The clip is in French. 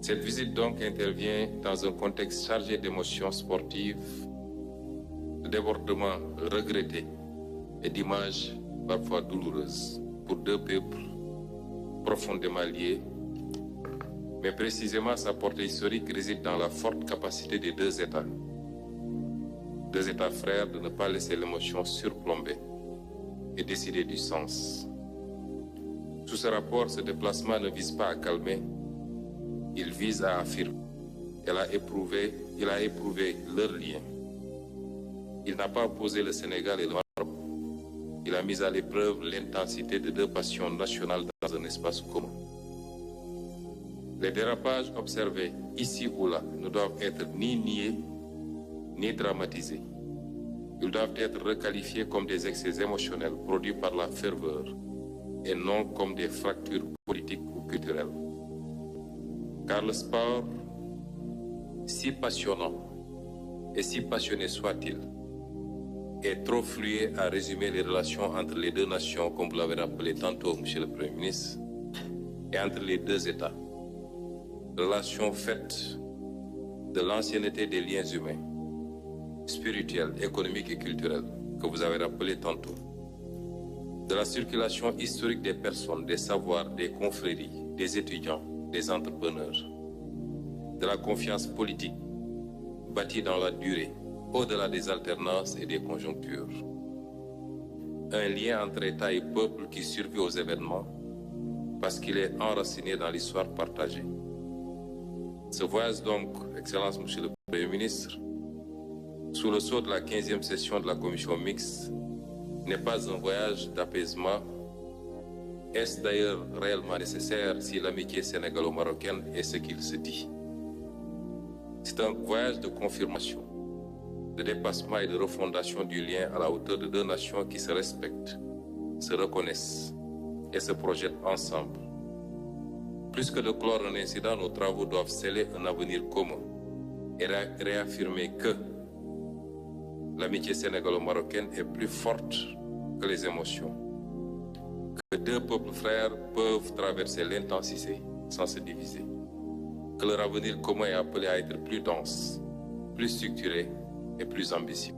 Cette visite donc intervient dans un contexte chargé d'émotions sportives, de débordements regrettés et d'images parfois douloureuses pour deux peuples profondément liés. Mais précisément, sa portée historique réside dans la forte capacité des deux États frères, de ne pas laisser l'émotion surplomber et décider du sens. Sous ce rapport, ce déplacement ne vise pas à calmer, il vise à affirmer. Il a éprouvé leur lien. Il n'a pas opposé le Sénégal et le Maroc. Il a mis à l'épreuve l'intensité de deux passions nationales dans un espace commun. Les dérapages observés ici ou là ne doivent être ni niés ni dramatisés. Ils doivent être requalifiés comme des excès émotionnels produits par la ferveur et non comme des fractures politiques ou culturelles. Car le sport, si passionnant et si passionné soit-il, est trop fluide à résumer les relations entre les deux nations, comme vous l'avez rappelé tantôt, Monsieur le Premier ministre, et entre les deux États. Relations faites de l'ancienneté des liens humains, spirituels, économiques et culturels, que vous avez rappelé tantôt, de la circulation historique des personnes, des savoirs, des confréries, des étudiants, des entrepreneurs, de la confiance politique bâtie dans la durée, au-delà des alternances et des conjonctures. Un lien entre État et peuple qui survit aux événements parce qu'il est enraciné dans l'histoire partagée. Ce voyage donc, Excellence Monsieur le Premier ministre, sous le sceau de la 15e session de la commission mixte, n'est pas un voyage d'apaisement. Est-ce d'ailleurs réellement nécessaire si l'amitié sénégalo-marocaine est ce qu'il se dit? C'est un voyage de confirmation, de dépassement et de refondation du lien à la hauteur de deux nations qui se respectent, se reconnaissent et se projettent ensemble. Plus que de clore un incident, nos travaux doivent sceller un avenir commun et réaffirmer que l'amitié sénégalo-marocaine est plus forte que les émotions, que deux peuples frères peuvent traverser l'intensité sans se diviser, que leur avenir commun est appelé à être plus dense, plus structuré et plus ambitieux.